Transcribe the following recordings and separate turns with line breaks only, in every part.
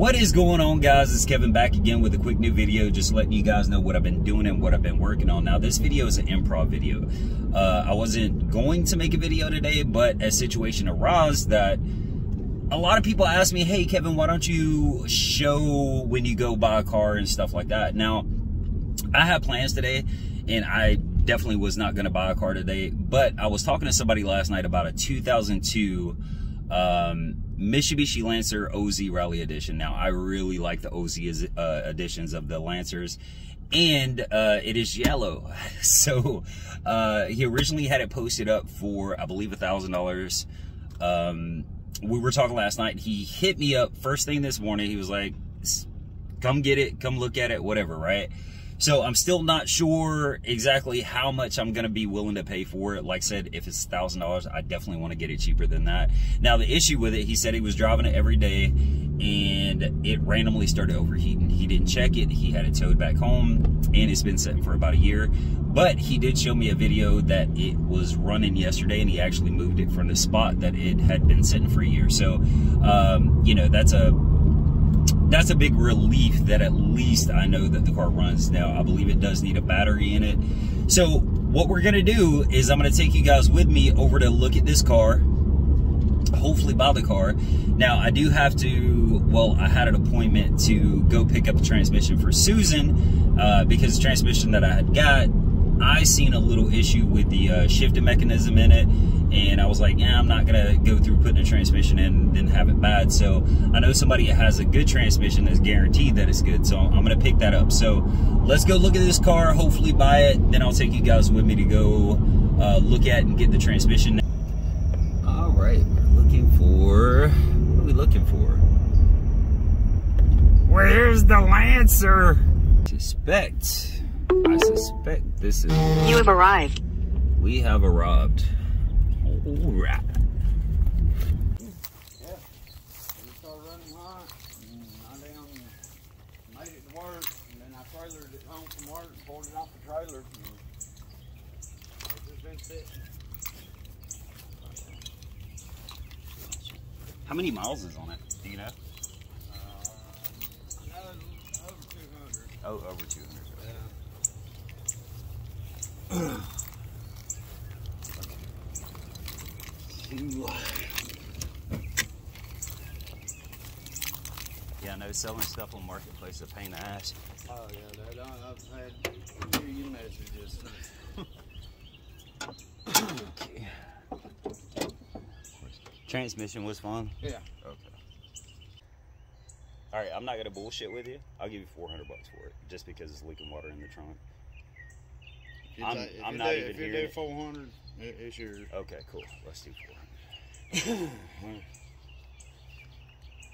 What is going on, guys? It's Kevin back again with a quick new video, just letting you guys know what I've been doing and what I've been working on. Now, this video is an improv video. I wasn't going to make a video today, but a situation arose that a lot of people ask me, hey, Kevin, why don't you show when you go buy a car and stuff like that? Now, I had plans today, and I definitely was not going to buy a car today, but I was talking to somebody last night about a 2002 Mitsubishi Lancer OZ Rally Edition. Now, I really like the OZ editions of the Lancers, and it is yellow. So he originally had it posted up for, I believe, $1,000. We were talking last night. He hit me up first thing this morning. He was like, come get it, come look at it, whatever, right? So I'm still not sure exactly how much I'm going to be willing to pay for it. Like I said, if it's $1,000, I definitely want to get it cheaper than that. Now, the issue with it, he said he was driving it every day and it randomly started overheating. He didn't check it. He had it towed back home and it's been sitting for about a year. But he did show me a video that it was running yesterday, and he actually moved it from the spot that it had been sitting for a year. So, you know, that's a big relief that at least I know that the car runs. Now, I believe it does need a battery in it. So what we're going to do is I'm going to take you guys with me over to look at this car, hopefully buy the car. Now, I do have to, well, I had an appointment to go pick up a transmission for Susan because the transmission that I had got, I seen a little issue with the shifting mechanism in it, and I was like, yeah, I'm not gonna go through putting a transmission in and then have it bad. So I know somebody that has a good transmission that's guaranteed that it's good, so I'm gonna pick that up. So let's go look at this car, hopefully buy it, then I'll take you guys with me to go look at and get the transmission. All right, we're looking for, what are we looking for? Where's the Lancer? I suspect this is...
You have arrived.
We have arrived. All right.
Yeah, it started running hot, and I made it to work, and then I trailered it home from work and pulled it off the trailer, and it's just been sitting.
How many miles is on it? Do you know?
Over 200.
Oh, over 200. Yeah, I know selling stuff on Marketplace is a pain in the ass.
Oh yeah, I've had a few messages.
Okay. Transmission was fun?
Yeah.
Okay. Alright, I'm not gonna bullshit with you. I'll give you $400 for it, just because it's leaking water in the trunk. I'm not even here.
If you do 400, it's yours.
Okay, cool. Let's do 400.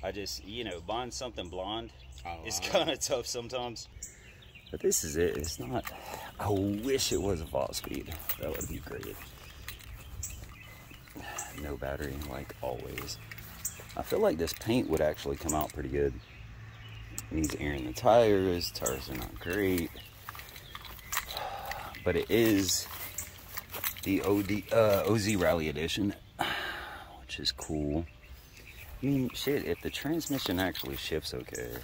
I just, you know, buying something blonde is kind of tough sometimes. But this is it. It's not. I wish it was a 5-speed. That would be great. No battery, like always. I feel like this paint would actually come out pretty good. Needs air in the tires. Tires are not great. But it is the OZ Rally Edition, which is cool. I mean, shit, if the transmission actually shifts okay,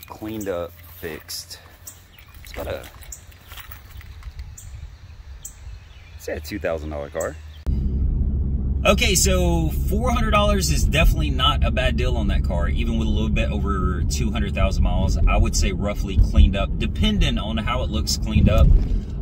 cleaned up, fixed, it's about a, it's a $2,000 car. Okay, so $400 is definitely not a bad deal on that car, even with a little bit over 200,000 miles. I would say roughly cleaned up, depending on how it looks cleaned up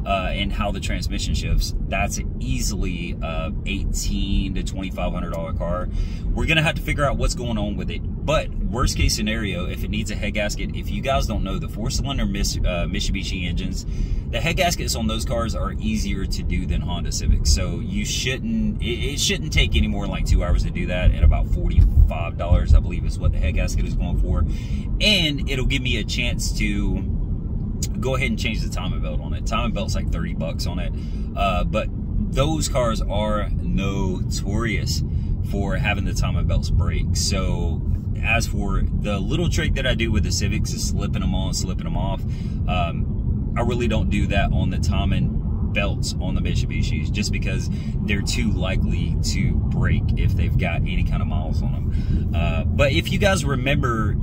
and how the transmission shifts. That's easily $1,800 to $2,500 car. We're gonna have to figure out what's going on with it. But worst case scenario, if it needs a head gasket, if you guys don't know, the 4-cylinder Mitsubishi engines, the head gaskets on those cars are easier to do than Honda Civics. So you shouldn't, it shouldn't take any more than like 2 hours to do that, and about $45, I believe, is what the head gasket is going for. And it'll give me a chance to go ahead and change the timing belt on it. Timing belt's like $30 on it. But those cars are notorious for having the timing belts break. So as for the little trick that I do with the Civics is slipping them on, slipping them off, I really don't do that on the timing belts on the Mitsubishis just because they're too likely to break if they've got any kind of miles on them. But if you guys remember,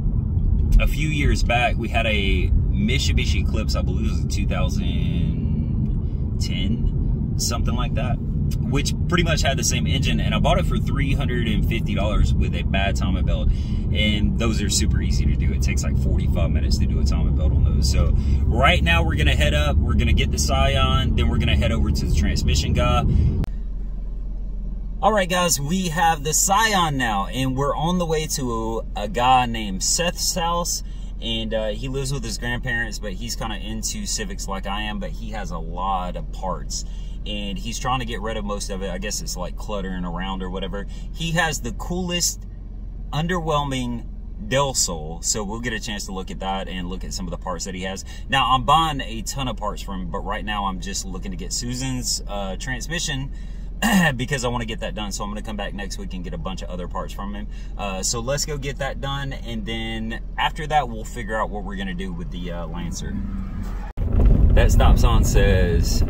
a few years back, we had a Mitsubishi Eclipse, I believe it was 2010, something like that, which pretty much had the same engine, and I bought it for $350 with a bad timing belt, and those are super easy to do. It takes like 45 minutes to do a timing belt on those. So right now we're gonna head up, we're gonna get the Scion, then we're gonna head over to the transmission guy. All right, guys, we have the Scion now, and we're on the way to a guy named Seth's house, and he lives with his grandparents, but he's kind of into Civics like I am, but he has a lot of parts, and he's trying to get rid of most of it. I guess it's like cluttering around or whatever. He has the coolest, underwhelming Del Sol, so we'll get a chance to look at that and look at some of the parts that he has. Now, I'm buying a ton of parts from him, but right now I'm just looking to get Susan's transmission because I want to get that done. So I'm going to come back next week and get a bunch of other parts from him. So let's go get that done, and then after that we'll figure out what we're going to do with the Lancer. That stop sign says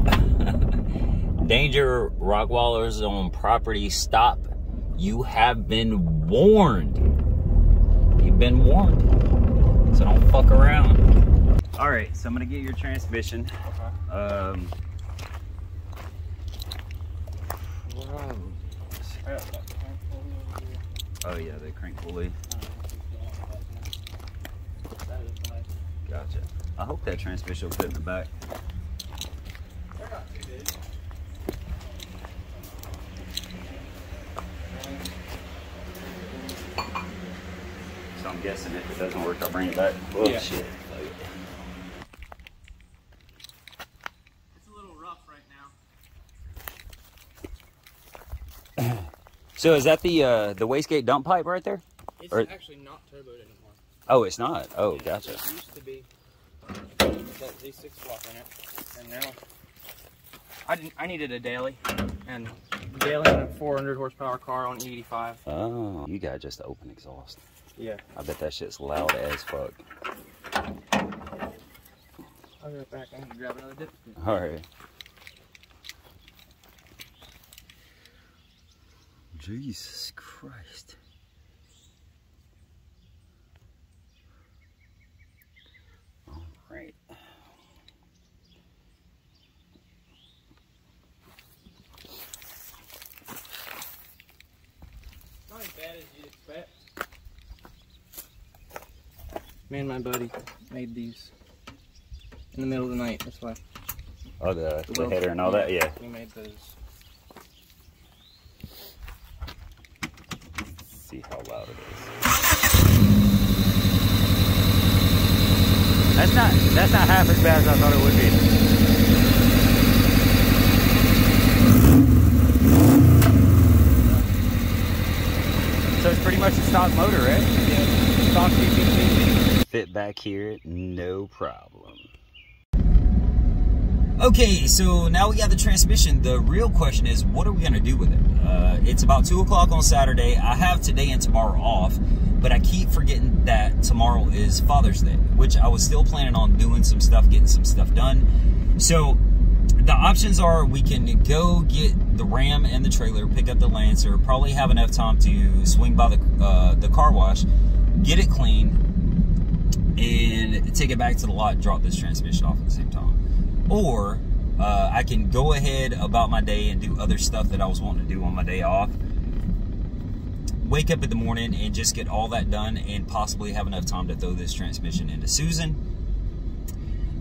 danger, rock wallers on property, stop. You have been warned. You've been warned, so don't fuck around. All right, so I'm going to get your transmission. Okay. Oh yeah, the crank pulley. Gotcha. I hope that transmission will fit in the back.
They're not too big.
So I'm guessing if it doesn't work, I'll bring it back. Oh yeah. Shit. So is that the wastegate dump pipe right there?
It's actually not turboed anymore.
Oh, it's not? Oh, gotcha.
It used to be that V6 block in it, and now I needed a daily, and daily on a 400 horsepower car on E85.
Oh, you got just open exhaust.
Yeah.
I bet that shit's loud as fuck.
I'll go back and grab another dip.
All right. Jesus Christ. All right.
Not as bad as you'd expect. Me and my buddy made these in the middle of the night, that's why.
Oh, the header and all that? Yeah.
We made those.
See how loud it is. That's not half as bad as I thought it would be. So it's pretty much a stock motor, right?
Yeah, stock VPC.
Fit back here, no problem. Okay, so now we got the transmission. The real question is, what are we going to do with it? It's about 2 o'clock on Saturday. I have today and tomorrow off, but I keep forgetting that tomorrow is Father's Day, which I was still planning on doing some stuff, getting some stuff done. So the options are we can go get the Ram and the trailer, pick up the Lancer, probably have enough time to swing by the car wash, get it clean, and take it back to the lot and drop this transmission off at the same time. Or I can go ahead about my day and do other stuff that I was wanting to do on my day off. Wake up in the morning and just get all that done and possibly have enough time to throw this transmission into Susan.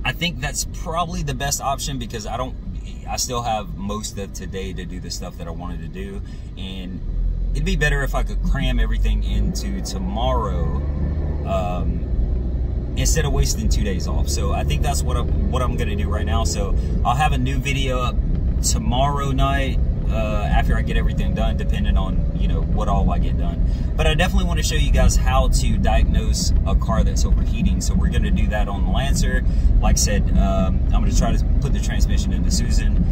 I think that's probably the best option because I still have most of today to do the stuff that I wanted to do. And it'd be better if I could cram everything into tomorrow instead of wasting 2 days off. So I think that's what I'm gonna do right now. So I'll have a new video up tomorrow night after I get everything done, depending on, you know, what all I get done. But I definitely want to show you guys how to diagnose a car that's overheating. So we're gonna do that on the Lancer. Like I said, I'm gonna try to put the transmission into Susan.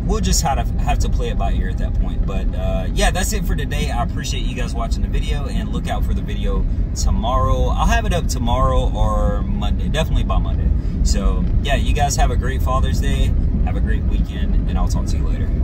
We'll just have to play it by ear at that point. But yeah, that's it for today. I appreciate you guys watching the video, and look out for the video tomorrow. I'll have it up tomorrow or Monday, definitely by Monday. So yeah, you guys have a great Father's Day. Have a great weekend, and I'll talk to you later.